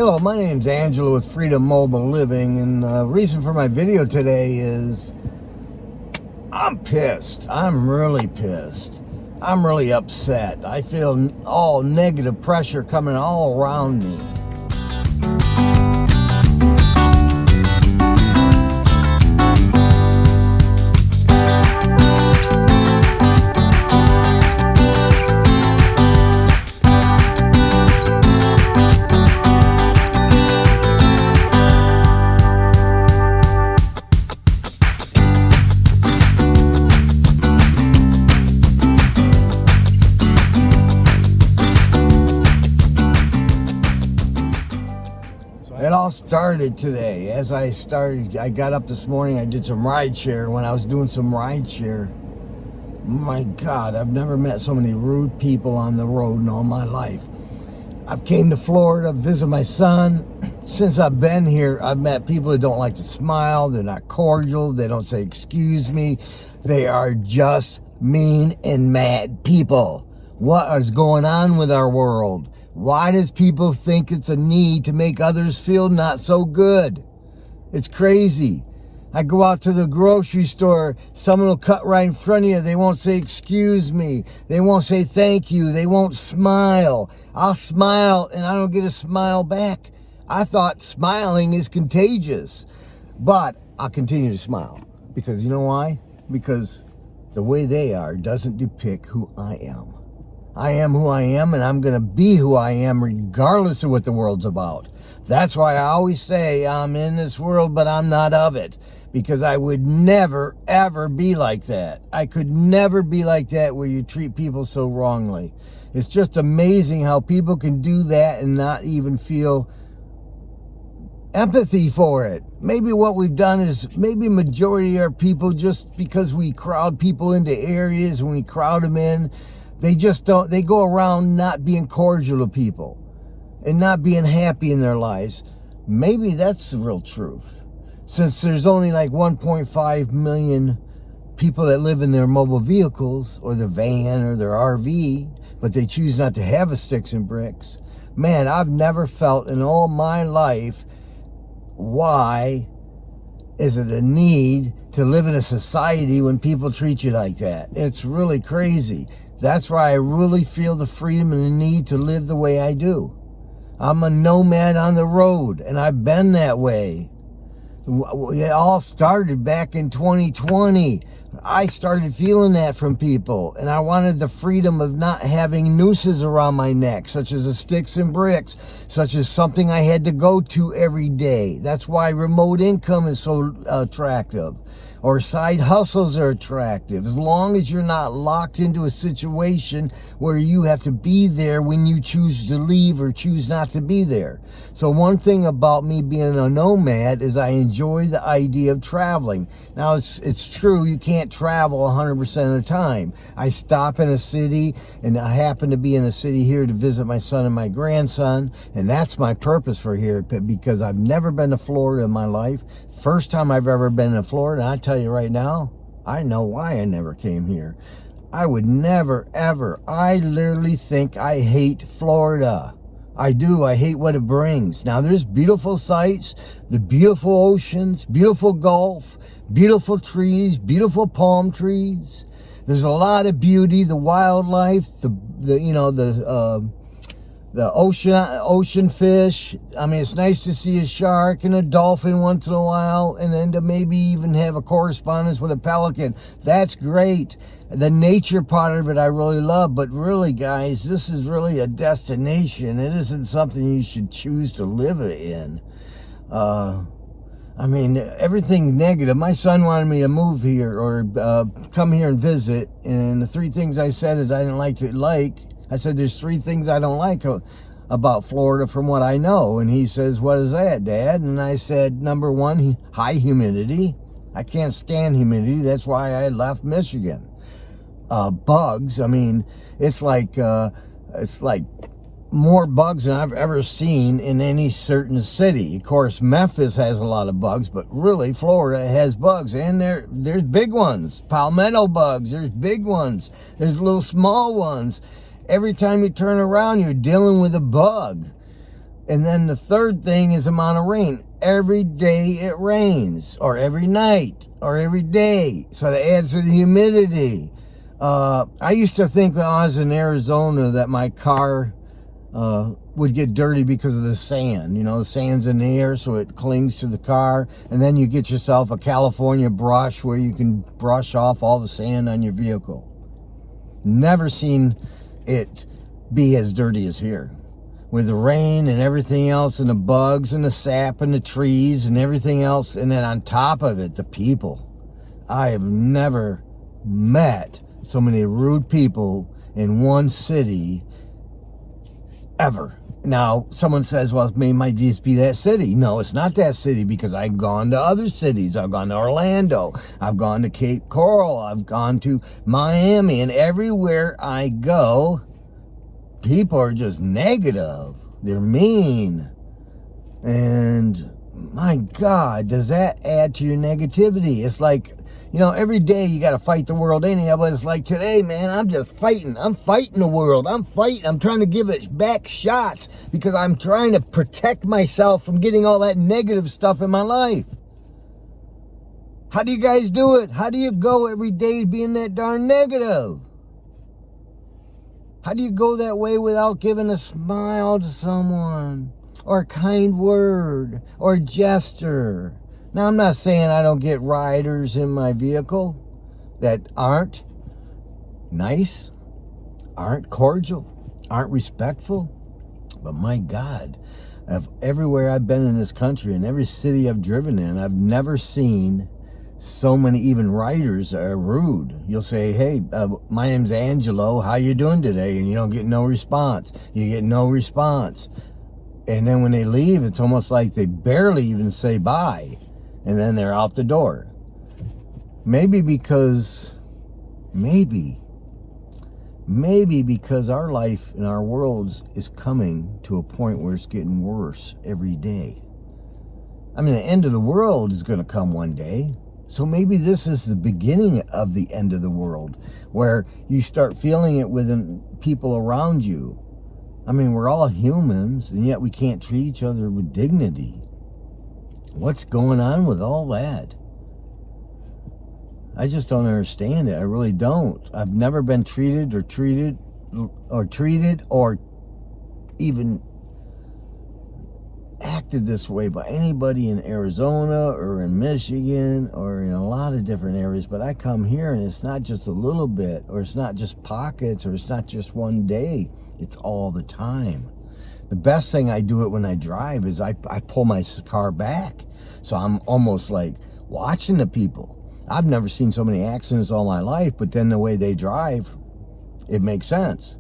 Hello, my name's Angela with Freedom Mobile Living, and the reason for my video today is I'm pissed. I'm really pissed. I'm really upset. I feel all negative pressure coming all around me. It all started today. I got up this morning, I did some rideshare. When I was doing some rideshare, my God, I've never met so many rude people on the road in all my life. I've came to Florida, visit my son. Since I've been here, I've met people that don't like to smile. They're not cordial. They don't say, excuse me. They are just mean and mad people. What is going on with our world? Why does people think it's a need to make others feel not so good? It's crazy. I go out to the grocery store, someone will cut right in front of you. They won't say, excuse me. They won't say thank you. They won't smile. I'll smile and I don't get a smile back. I thought smiling is contagious, but I'll continue to smile because you know why? Because the way they are doesn't depict who I am. I am who I am, and I'm going to be who I am regardless of what the world's about. That's why I always say I'm in this world, but I'm not of it, because I would never, ever be like that. I could never be like that where you treat people so wrongly. It's just amazing how people can do that and not even feel empathy for it. Maybe what we've done is maybe majority of our people, just because we crowd people into areas, when we crowd them in, they just don't, they go around not being cordial to people and not being happy in their lives. Maybe that's the real truth. Since there's only like 1.5 million people that live in their mobile vehicles or their van or their RV, but they choose not to have a sticks and bricks. Man, I've never felt in all my life, why is it a need to live in a society when people treat you like that? It's really crazy. That's why I really feel the freedom and the need to live the way I do. I'm a nomad on the road, and I've been that way. It all started back in 2020. I started feeling that from people, and I wanted the freedom of not having nooses around my neck, such as the sticks and bricks, such as something I had to go to every day. That's why remote income is so attractive, or side hustles are attractive, as long as you're not locked into a situation where you have to be there when you choose to leave or choose not to be there. So one thing about me being a nomad is I enjoy the idea of traveling. Now it's true, you can't travel 100% of the time. I stop in a city, and I happen to be in a city here to visit my son and my grandson, and that's my purpose for here, because I've never been to Florida in my life. First time I've ever been to Florida, and I tell you right now, I know why I never came here. I would never, ever. I literally think I hate Florida. I do. I hate what it brings. Now, there's beautiful sights, the beautiful oceans, beautiful Gulf, beautiful trees, beautiful palm trees. There's a lot of beauty, the wildlife, the ocean fish. I mean, it's nice to see a shark and a dolphin once in a while, and then to maybe even have a correspondence with a pelican. That's great. The nature part of it I really love, but really, guys, this is really a destination. It isn't something you should choose to live in. I mean, everything negative. My son wanted me to move here or come here and visit, and the three things I said is I didn't I said, there's three things I don't like about Florida from what I know. And he says, what is that, Dad? And I said, number one, high humidity. I can't stand humidity. That's why I left Michigan. Bugs. I mean, it's like more bugs than I've ever seen in any certain city. Of course, Memphis has a lot of bugs, but really Florida has bugs, and there's big ones. Palmetto bugs, there's big ones. There's little small ones. Every time you turn around, you're dealing with a bug. And then the third thing is the amount of rain. Every day it rains, or every night, or every day. So that adds to the humidity. I used to think when I was in Arizona that my car would get dirty because of the sand. You know, the sand's in the air, so it clings to the car. And then you get yourself a California brush where you can brush off all the sand on your vehicle. Never seen it be as dirty as here. With the rain and everything else, and the bugs and the sap and the trees and everything else. And then on top of it, the people. I have never met so many rude people in one city ever. Now, someone says, well, it might just be that city. No, it's not that city, because I've gone to other cities. I've gone to Orlando. I've gone to Cape Coral. I've gone to Miami. And everywhere I go, people are just negative. They're mean. And my God, does that add to your negativity? It's like, you know, every day you got to fight the world anyhow, but it's like today, man, I'm just fighting. I'm fighting the world. I'm fighting. I'm trying to give it back shots because I'm trying to protect myself from getting all that negative stuff in my life. How do you guys do it? How do you go every day being that darn negative? How do you go that way without giving a smile to someone, or a kind word, or a gesture? Now, I'm not saying I don't get riders in my vehicle that aren't nice, aren't cordial, aren't respectful. But my God, everywhere I've been in this country, in every city I've driven in, I've never seen so many even riders are rude. You'll say, hey, my name's Angelo, how you doing today? And you don't get no response. You get no response. And then when they leave, it's almost like they barely even say bye. And then they're out the door. Maybe because our life and our worlds is coming to a point where it's getting worse every day. I mean, the end of the world is going to come one day. So maybe this is the beginning of the end of the world, where you start feeling it within people around you. I mean, we're all humans, and yet we can't treat each other with dignity. What's going on with all that? I just don't understand it. I really don't. I've never been treated or even acted this way by anybody in Arizona or in Michigan or in a lot of different areas. But I come here and it's not just a little bit, or it's not just pockets, or it's not just one day. It's all the time. The best thing I do it when I drive is I pull my car back. So I'm almost like watching the people. I've never seen so many accidents all my life, but then the way they drive, it makes sense.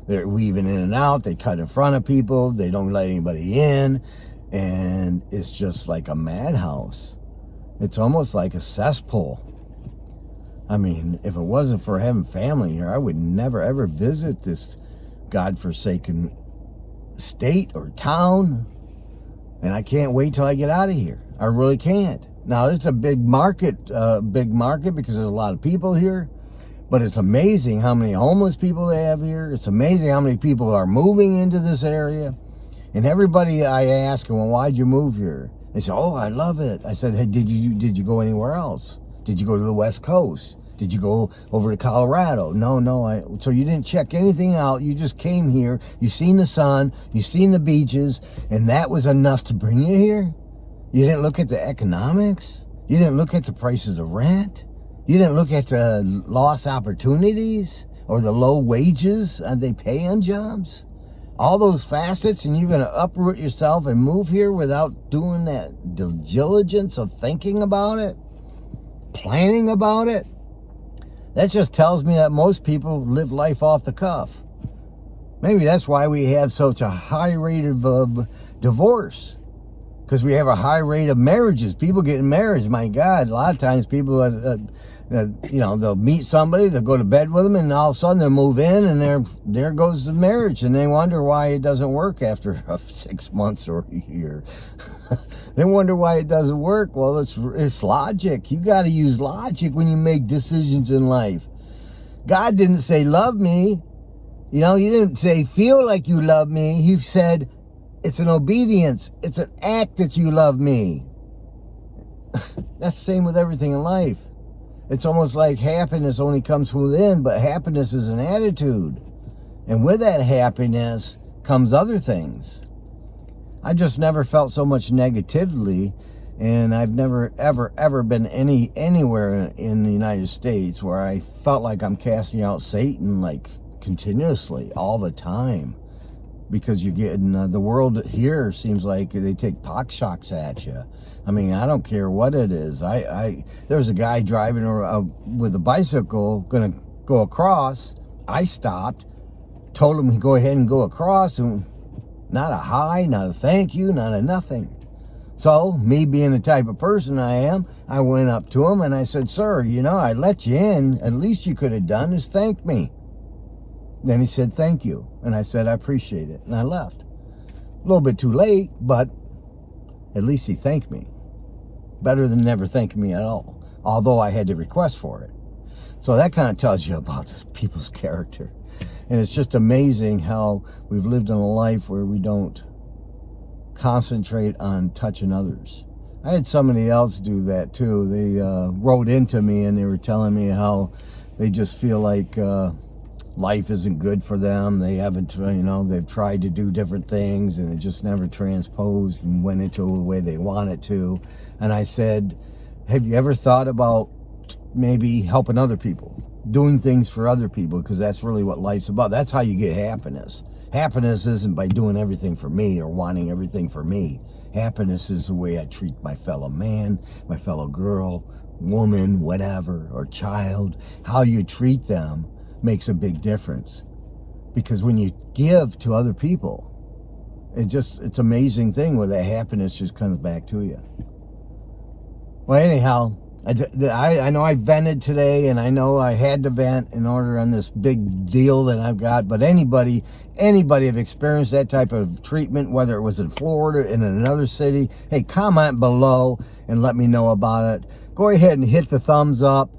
They're weaving in and out. They cut in front of people. They don't let anybody in. And it's just like a madhouse. It's almost like a cesspool. I mean, if it wasn't for having family here, I would never, ever visit this godforsaken state or town. And I can't wait till I get out of here. I really can't. Now, it's a big market because there's a lot of people here. But it's amazing how many homeless people they have here. It's amazing how many people are moving into this area. And everybody I ask, well, why'd you move here? They say, oh, I love it. I said, hey, did you go anywhere else? Did you go to the West Coast? Did you go over to Colorado? No. So you didn't check anything out. You just came here. You seen the sun. You seen the beaches. And that was enough to bring you here? You didn't look at the economics? You didn't look at the prices of rent? You didn't look at the lost opportunities or the low wages they pay on jobs? All those facets, and you're going to uproot yourself and move here without doing that diligence of thinking about it, planning about it? That just tells me that most people live life off the cuff. Maybe that's why we have such a high rate of divorce. Because we have a high rate of marriages. People getting married, my God. A lot of times people, they'll meet somebody, they'll go to bed with them, and all of a sudden they'll move in, and there goes the marriage. And they wonder why it doesn't work after 6 months or a year. They wonder why it doesn't work. Well, it's logic. You got to use logic when you make decisions in life. God didn't say, love me. You didn't say, feel like you love me. He said, It's an obedience. It's an act that you love me. That's the same with everything in life. It's almost like happiness only comes from within, but happiness is an attitude. And with that happiness comes other things. I just never felt so much negatively, and I've never, ever been anywhere in the United States where I felt like I'm casting out Satan, like, continuously, all the time. Because you're getting, the world here seems like they take pot shots at you. I mean, I don't care what it is. There was a guy driving with a bicycle, gonna go across. I stopped, told him to go ahead and go across, and not a hi, not a thank you, not a nothing. So, me being the type of person I am, I went up to him and I said, "Sir, you know, I let you in. At least you could have done is thank me." Then he said, "Thank you." And I said, "I appreciate it." And I left. A little bit too late, but at least he thanked me. Better than never thanking me at all, although I had to request for it. So that kind of tells you about people's character. And it's just amazing how we've lived in a life where we don't concentrate on touching others. I had somebody else do that too. They wrote into me and they were telling me how they just feel like life isn't good for them. They haven't, they've tried to do different things and it just never transposed and went into the way they want it to. And I said, have you ever thought about maybe helping other people, doing things for other people? Because that's really what life's about. That's how you get happiness. Happiness isn't by doing everything for me or wanting everything for me. Happiness is the way I treat my fellow man, my fellow girl, woman, whatever, or child. How you treat them makes a big difference. Because when you give to other people, it's an amazing thing where that happiness just comes back to you. Well, anyhow, I know I vented today, and I know I had to vent in order on this big deal that I've got, but anybody have experienced that type of treatment, whether it was in Florida, in another city, hey, comment below and let me know about it. Go ahead and hit the thumbs up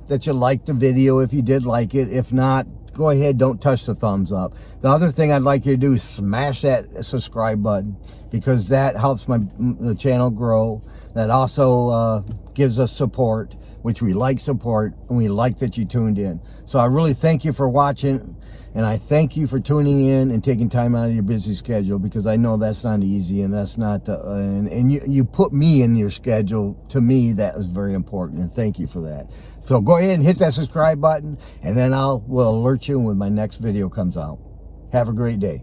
that you liked the video if you did like it. If not, go ahead, don't touch the thumbs up. The other thing I'd like you to do is smash that subscribe button, because that helps the channel grow. That also gives us support, which we like support, and we like that you tuned in. So I really thank you for watching, and I thank you for tuning in and taking time out of your busy schedule, because I know that's not easy, and that's not, and you put me in your schedule. To me, that is very important, and thank you for that. So go ahead and hit that subscribe button, and then will alert you when my next video comes out. Have a great day.